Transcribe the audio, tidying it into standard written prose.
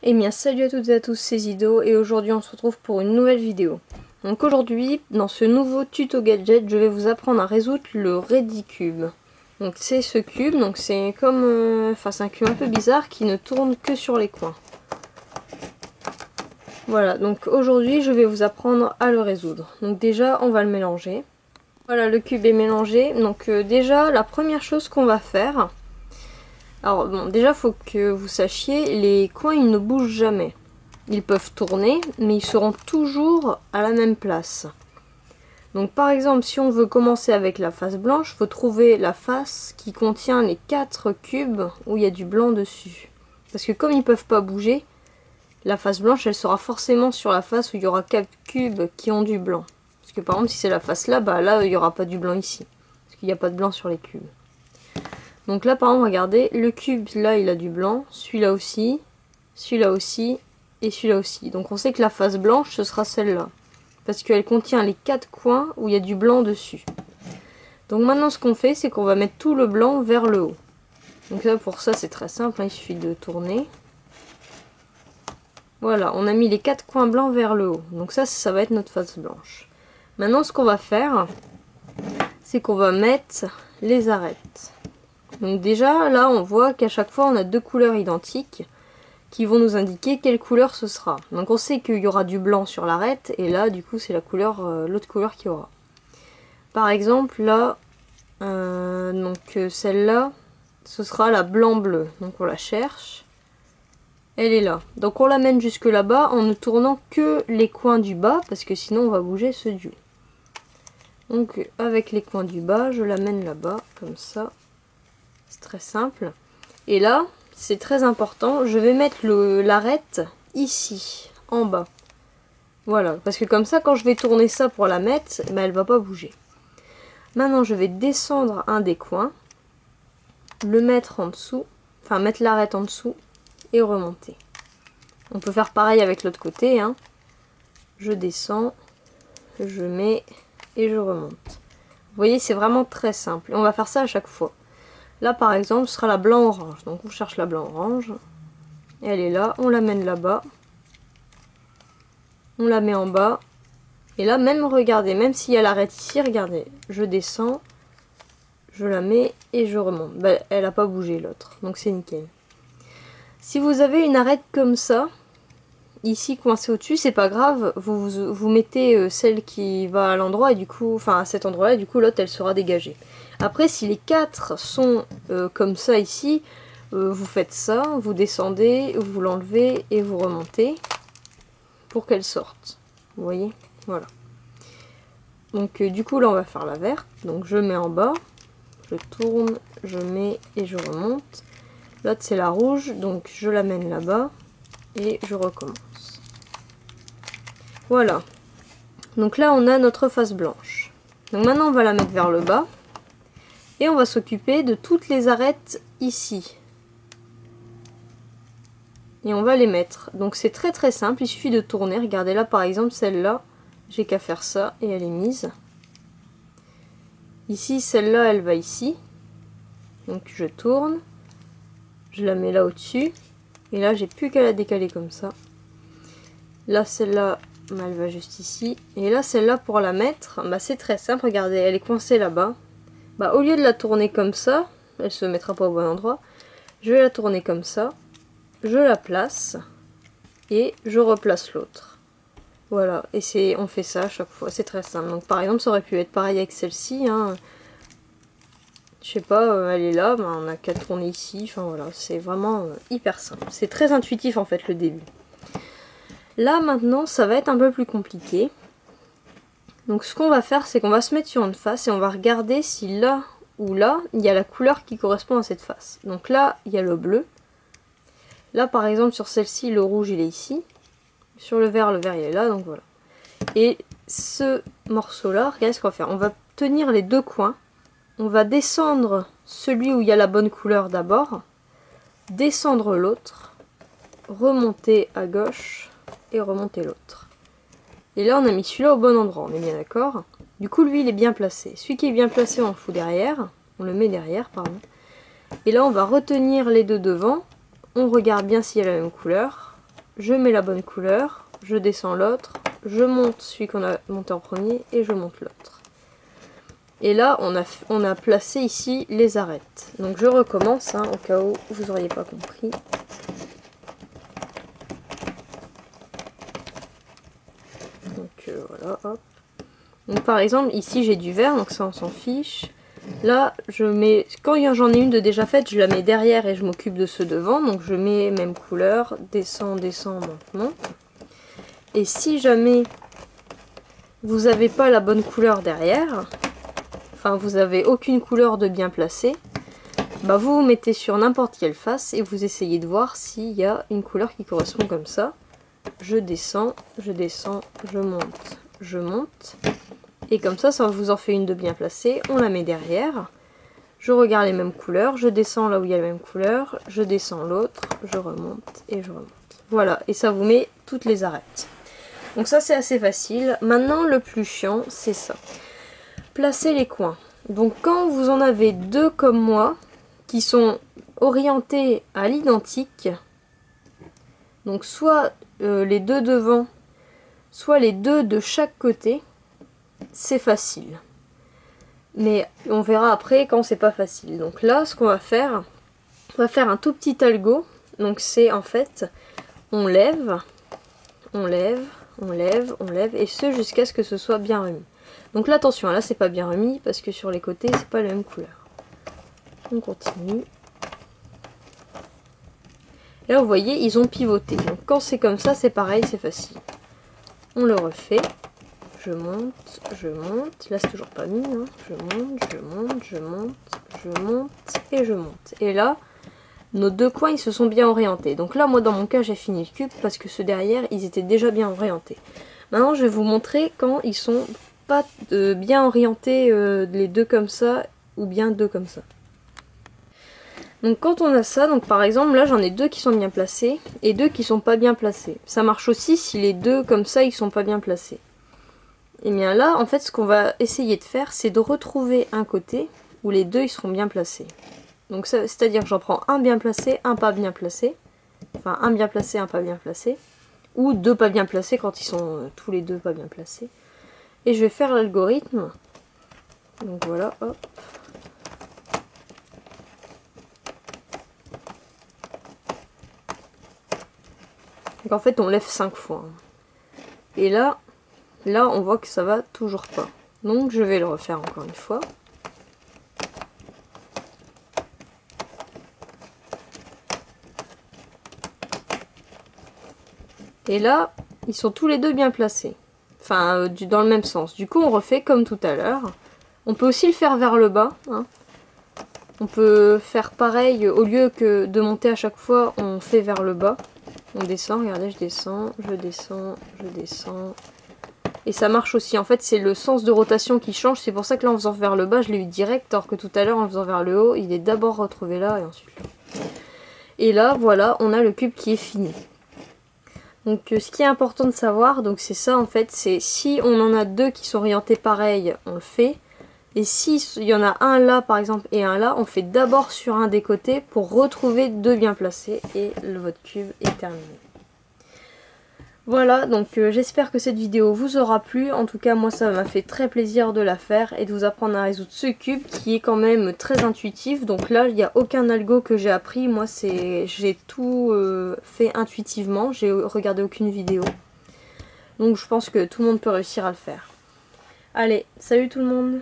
Eh bien salut à toutes et à tous, c'est Zido et aujourd'hui on se retrouve pour une nouvelle vidéo. Donc aujourd'hui, dans ce nouveau tuto gadget, je vais vous apprendre à résoudre le Redicube. Donc c'est ce cube, donc c'est comme... Enfin c'est un cube un peu bizarre qui ne tourne que sur les coins. Voilà, donc aujourd'hui je vais vous apprendre à le résoudre. Donc déjà on va le mélanger. Voilà, le cube est mélangé. Donc déjà la première chose qu'on va faire... Alors bon, déjà faut que vous sachiez, les coins ils ne bougent jamais. Ils peuvent tourner, mais ils seront toujours à la même place. Donc par exemple, si on veut commencer avec la face blanche, il faut trouver la face qui contient les 4 cubes où il y a du blanc dessus. Parce que comme ils ne peuvent pas bouger, la face blanche elle sera forcément sur la face où il y aura 4 cubes qui ont du blanc. Parce que par exemple si c'est la face là, bah là il n'y aura pas du blanc ici. Parce qu'il n'y a pas de blanc sur les cubes. Donc là par exemple regardez, le cube là il a du blanc, celui-là aussi, celui-là aussi et celui-là aussi. Donc on sait que la face blanche ce sera celle-là. Parce qu'elle contient les 4 coins où il y a du blanc dessus. Donc maintenant ce qu'on fait c'est qu'on va mettre tout le blanc vers le haut. Donc là pour ça c'est très simple, hein, il suffit de tourner. Voilà, on a mis les 4 coins blancs vers le haut. Donc ça va être notre face blanche. Maintenant ce qu'on va faire, c'est qu'on va mettre les arêtes. Donc déjà là on voit qu'à chaque fois on a 2 couleurs identiques qui vont nous indiquer quelle couleur ce sera. Donc on sait qu'il y aura du blanc sur l'arête et là du coup c'est la couleur, l'autre couleur qu'il y aura. Par exemple là, celle-là ce sera la blanc-bleu. Donc on la cherche, elle est là. Donc on l'amène jusque là-bas en ne tournant que les coins du bas parce que sinon on va bouger ceux du haut. Donc avec les coins du bas je l'amène là-bas comme ça. C'est très simple. Et là, c'est très important, je vais mettre l'arête ici, en bas. Voilà, parce que comme ça, quand je vais tourner ça pour la mettre, ben, elle va pas bouger. Maintenant, je vais descendre un des coins, le mettre en dessous, enfin mettre l'arête en dessous et remonter. On peut faire pareil avec l'autre côté, hein. Je descends, je mets et je remonte. Vous voyez, c'est vraiment très simple. Et on va faire ça à chaque fois. Là par exemple ce sera la blanc-orange, donc on cherche la blanc-orange, elle est là, on l'amène là-bas, on la met en bas, et là même regardez, même s'il y a l'arête ici, regardez, je descends, je la mets et je remonte, bah, elle n'a pas bougé l'autre, donc c'est nickel. Si vous avez une arête comme ça, ici coincée au-dessus, c'est pas grave, vous mettez celle qui va à l'endroit et du coup, enfin à cet endroit-là, et du coup l'autre elle sera dégagée. Après si les 4 sont comme ça ici, vous faites ça, vous descendez, vous l'enlevez et vous remontez pour qu'elle sorte. Vous voyez, voilà. Donc du coup là on va faire la verte, donc je mets en bas, je tourne, je mets et je remonte. L'autre c'est la rouge, donc je l'amène là-bas et je recommence. Voilà, donc là on a notre face blanche. Donc maintenant on va la mettre vers le bas et on va s'occuper de toutes les arêtes ici. Et on va les mettre. Donc c'est très très simple, il suffit de tourner. Regardez là par exemple celle-là, j'ai qu'à faire ça et elle est mise. Ici celle-là elle va ici. Donc je tourne, je la mets là au-dessus. Et là j'ai plus qu'à la décaler comme ça. Là celle-là elle va juste ici. Et là celle-là pour la mettre, bah, c'est très simple, regardez, elle est coincée là-bas. Bah, au lieu de la tourner comme ça, elle se mettra pas au bon endroit, je vais la tourner comme ça, je la place et je replace l'autre. Voilà, et on fait ça à chaque fois, c'est très simple. Donc par exemple ça aurait pu être pareil avec celle-ci, hein. Je sais pas, elle est là, bah, on a qu'à tourner ici, enfin voilà, c'est vraiment hyper simple. C'est très intuitif en fait le début. Là maintenant ça va être un peu plus compliqué. Donc ce qu'on va faire, c'est qu'on va se mettre sur une face et on va regarder si là ou là, il y a la couleur qui correspond à cette face. Donc là, il y a le bleu. Là par exemple sur celle-ci, le rouge il est ici. Sur le vert il est là, donc voilà. Et ce morceau-là, regardez ce qu'on va faire. On va tenir les 2 coins. On va descendre celui où il y a la bonne couleur d'abord. Descendre l'autre. Remonter à gauche et remonter l'autre. Et là on a mis celui-là au bon endroit, on est bien d'accord. Du coup lui il est bien placé. Celui qui est bien placé on le fout derrière. On le met derrière, pardon. Et là on va retenir les 2 devant. On regarde bien s'il y a la même couleur. je mets la bonne couleur, je descends l'autre, je monte celui qu'on a monté en premier et je monte l'autre. Et là, on a placé ici les arêtes. Donc je recommence, hein, au cas où vous n'auriez pas compris. Donc voilà, hop. Donc par exemple, ici j'ai du vert, donc ça on s'en fiche. Là, je mets, quand j'en ai une de déjà faite, je la mets derrière et je m'occupe de ceux devant. Donc je mets même couleur, descends, descends, monte, monte. Et si jamais vous n'avez pas la bonne couleur derrière, enfin vous n'avez aucune couleur de bien placée, bah vous vous mettez sur n'importe quelle face et vous essayez de voir s'il y a une couleur qui correspond comme ça. Je descends, je descends, je monte, je monte. Et comme ça vous en fait une de bien placée, on la met derrière. Je regarde les mêmes couleurs, je descends là où il y a la même couleur, je descends l'autre, je remonte et je remonte. Voilà, et ça vous met toutes les arêtes. Donc ça c'est assez facile. Maintenant le plus chiant c'est ça. Placer les coins. Donc quand vous en avez deux comme moi, qui sont orientés à l'identique, donc soit les deux devant, soit les deux de chaque côté, c'est facile. Mais on verra après quand c'est pas facile. Donc là, ce qu'on va faire, on va faire un tout petit algo. Donc c'est en fait, on lève, on lève, on lève, on lève, et ce jusqu'à ce que ce soit bien remis. Donc là, attention, là c'est pas bien remis parce que sur les côtés, c'est pas la même couleur. On continue. Là, vous voyez, ils ont pivoté. Donc quand c'est comme ça, c'est pareil, c'est facile. On le refait. Je monte, je monte. Là, c'est toujours pas mis. Hein. Je monte, je monte, je monte, je monte et je monte. Et là, nos deux coins, ils se sont bien orientés. Donc là, moi, dans mon cas, j'ai fini le cube parce que ceux derrière, ils étaient déjà bien orientés. Maintenant, je vais vous montrer quand ils sont pas bien orientés, les deux comme ça, ou bien deux comme ça. Donc quand on a ça, donc par exemple, là, j'en ai deux qui sont bien placés et deux qui sont pas bien placés. Ça marche aussi si les deux comme ça, ils sont pas bien placés. Et bien là, en fait, ce qu'on va essayer de faire, c'est de retrouver un côté où les deux ils seront bien placés. Donc c'est-à-dire que j'en prends un bien placé, un pas bien placé. Enfin, un bien placé, un pas bien placé. Ou deux pas bien placés quand ils sont tous les deux pas bien placés. Et je vais faire l'algorithme. Donc voilà, hop. Donc en fait, on lève 5 fois. Et là, on voit que ça va toujours pas. Donc je vais le refaire encore une fois. Et là, ils sont tous les deux bien placés. Enfin, dans le même sens. Du coup, on refait comme tout à l'heure. On peut aussi le faire vers le bas. Hein. On peut faire pareil. Au lieu que de monter à chaque fois, on fait vers le bas. On descend, regardez, je descends, je descends, je descends. Et ça marche aussi. En fait, c'est le sens de rotation qui change. C'est pour ça que là, en faisant vers le bas, je l'ai eu direct. Alors que tout à l'heure, en faisant vers le haut, il est d'abord retrouvé là et ensuite là. Et là, voilà, on a le cube qui est fini. Donc ce qui est important de savoir, donc c'est ça en fait, c'est si on en a deux qui sont orientés pareil, on le fait. Et si il y en a un là par exemple et un là, on fait d'abord sur un des côtés pour retrouver deux bien placés et votre cube est terminé. Voilà, donc j'espère que cette vidéo vous aura plu. En tout cas, moi ça m'a fait très plaisir de la faire et de vous apprendre à résoudre ce cube qui est quand même très intuitif. Donc là, il n'y a aucun algo que j'ai appris. Moi, j'ai tout fait intuitivement. J'ai regardé aucune vidéo. Donc je pense que tout le monde peut réussir à le faire. Allez, salut tout le monde!